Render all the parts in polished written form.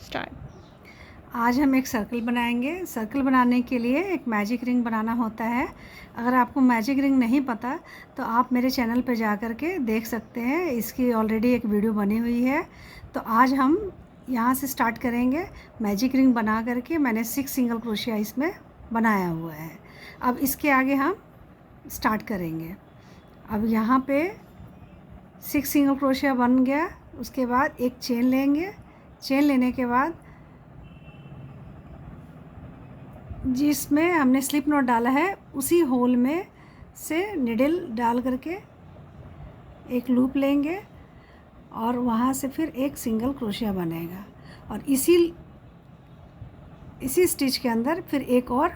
Start. आज हम एक सर्कल बनाएंगे। सर्कल बनाने के लिए एक मैजिक रिंग बनाना होता है। अगर आपको मैजिक रिंग नहीं पता तो आप मेरे चैनल पर जा कर के देख सकते हैं, इसकी ऑलरेडी एक वीडियो बनी हुई है। तो आज हम यहाँ से स्टार्ट करेंगे। मैजिक रिंग बना करके मैंने 6 सिंगल क्रोशिया इसमें बनाया हुआ है। अब इसके आगे हम स्टार्ट करेंगे। अब यहाँ पे 6 सिंगल क्रोशिया बन गया। उसके बाद एक चेन लेंगे। चेन लेने के बाद जिसमें हमने स्लिप नॉट डाला है उसी होल में से निडल डाल करके एक लूप लेंगे और वहाँ से फिर एक सिंगल क्रोशिया बनेगा और इसी स्टिच के अंदर फिर एक और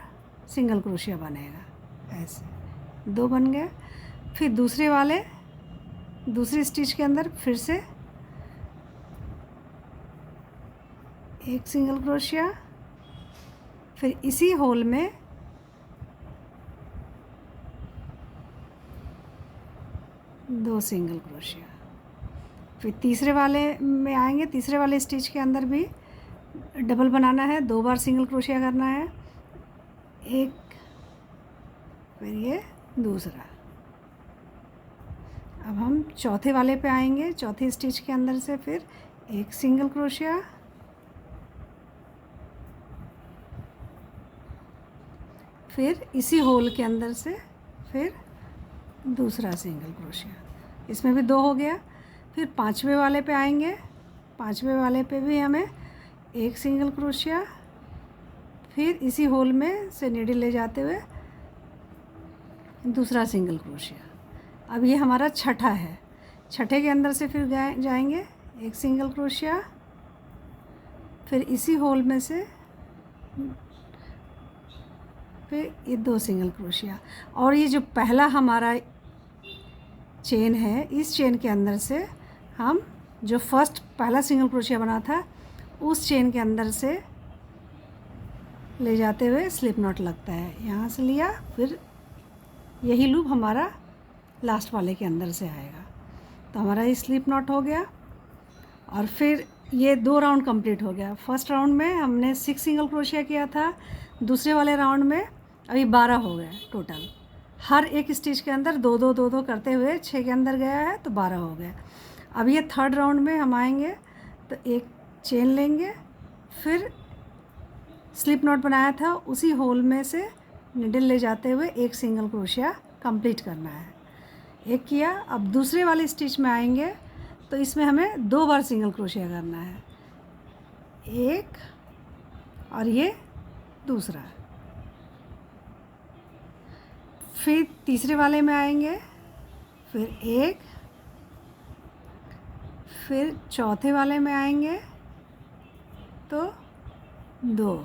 सिंगल क्रोशिया बनेगा। ऐसे 2 बन गए। फिर दूसरी स्टिच के अंदर फिर से एक सिंगल क्रोशिया, फिर इसी होल में दो सिंगल क्रोशिया। फिर तीसरे वाले में आएंगे। तीसरे वाले स्टिच के अंदर भी डबल बनाना है, 2 बार सिंगल क्रोशिया करना है। एक, फिर ये दूसरा। अब हम चौथे वाले पे आएंगे। चौथे स्टिच के अंदर से फिर एक सिंगल क्रोशिया, फिर इसी होल के अंदर से फिर दूसरा सिंगल क्रोशिया। इसमें भी 2 हो गया। फिर 5वें वाले पे आएंगे। 5वें वाले पे भी हमें एक सिंगल क्रोशिया, फिर इसी होल में से नीडल ले जाते हुए दूसरा सिंगल क्रोशिया। अब ये हमारा छठा है। छठे के अंदर से फिर जाएंगे एक सिंगल क्रोशिया, फिर इसी होल में से फिर ये 2 सिंगल क्रोशिया। और ये जो पहला हमारा चेन है, इस चेन के अंदर से हम जो पहला सिंगल क्रोशिया बना था उस चेन के अंदर से ले जाते हुए स्लिप नॉट लगता है। यहाँ से लिया, फिर यही लूप हमारा लास्ट वाले के अंदर से आएगा। तो हमारा ये स्लिप नॉट हो गया। और फिर ये 2 राउंड कंप्लीट हो गया। फर्स्ट राउंड में हमने 6 सिंगल क्रोशिया किया था। दूसरे वाले राउंड में अभी 12 हो गए टोटल। हर एक स्टिच के अंदर 2 करते हुए 6 के अंदर गया है तो 12 हो गए। अब ये थर्ड राउंड में हम आएंगे तो एक चेन लेंगे, फिर स्लिप नॉट बनाया था उसी होल में से निडल ले जाते हुए एक सिंगल क्रोशिया कंप्लीट करना है। एक किया। अब दूसरे वाले स्टिच में आएंगे तो इसमें हमें 2 बार सिंगल क्रोशिया करना है। एक और ये दूसरा। फिर तीसरे वाले में आएंगे, फिर एक, फिर चौथे वाले में आएंगे तो 2,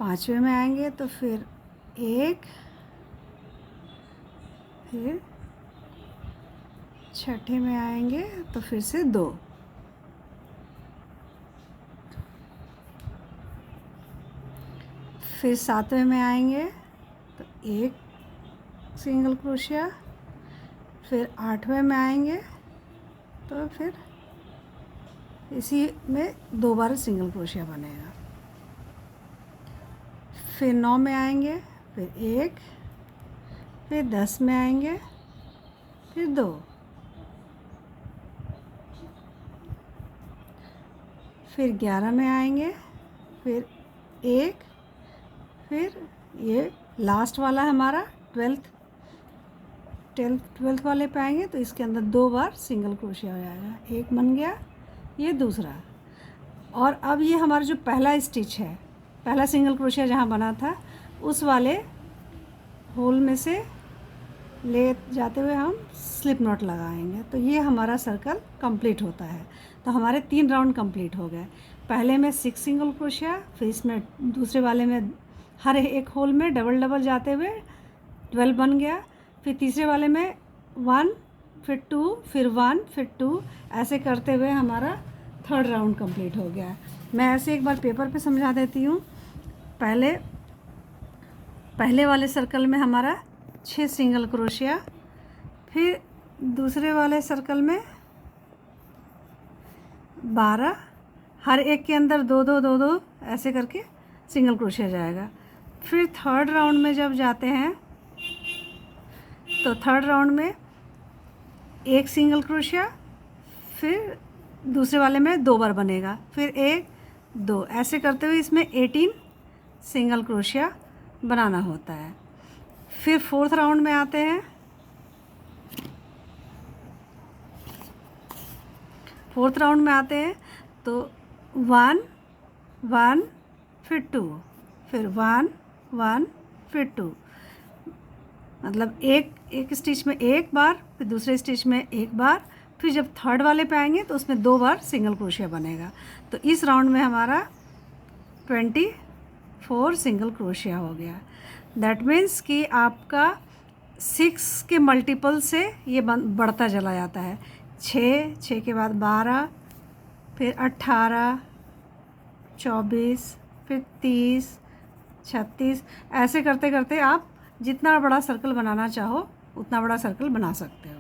5वें में आएंगे तो फिर एक, फिर छठे में आएंगे तो फिर से 2, फिर 7वें में आएंगे तो एक सिंगल क्रोशिया, फिर 8वें में आएंगे तो फिर इसी में 2 बार सिंगल क्रोशिया बनेगा। फिर 9 में आएंगे, फिर एक, फिर 10 में आएंगे, फिर 2, फिर 11 में आएंगे, फिर एक, फिर ये लास्ट वाला हमारा 12th वाले पे आएंगे तो इसके अंदर 2 बार सिंगल क्रोशिया हो जाएगा। एक बन गया, ये दूसरा। और अब ये हमारा जो पहला स्टिच है, पहला सिंगल क्रोशिया जहाँ बना था उस वाले होल में से ले जाते हुए हम स्लिप नॉट लगाएंगे तो ये हमारा सर्कल कंप्लीट होता है। तो हमारे 3 राउंड कंप्लीट हो गए। पहले में 6 सिंगल क्रोशिया, फिर इसमें दूसरे वाले में हर एक होल में डबल जाते हुए 12 बन गया। फिर तीसरे वाले में 1, फिर 2, फिर 1, फिर 2, ऐसे करते हुए हमारा थर्ड राउंड कंप्लीट हो गया। मैं ऐसे एक बार पेपर पे समझा देती हूँ। पहले वाले सर्कल में हमारा 6 सिंगल क्रोशिया, फिर दूसरे वाले सर्कल में 12, हर एक के अंदर 2 2 2 2 ऐसे करके सिंगल क्रोशिया जाएगा। फिर थर्ड राउंड में जब जाते हैं तो थर्ड राउंड में एक सिंगल क्रोशिया, फिर दूसरे वाले में 2 बार बनेगा, फिर 1 2 ऐसे करते हुए इसमें 18 सिंगल क्रोशिया बनाना होता है। फिर फोर्थ राउंड में आते हैं। फोर्थ राउंड में आते हैं तो 1 1 फिर 2, फिर 1 1 फिर 2, मतलब एक स्टिच में एक बार, फिर दूसरे स्टिच में एक बार, फिर जब थर्ड वाले पे आएंगे तो उसमें 2 बार सिंगल क्रोशिया बनेगा। तो इस राउंड में हमारा 24 सिंगल क्रोशिया हो गया। दैट मीन्स कि आपका 6 के मल्टीपल से ये बढ़ता चला जाता है। 6 के बाद 12, फिर 18, 24, फिर 30, 36, ऐसे करते करते आप जितना बड़ा सर्कल बनाना चाहो उतना बड़ा सर्कल बना सकते हो।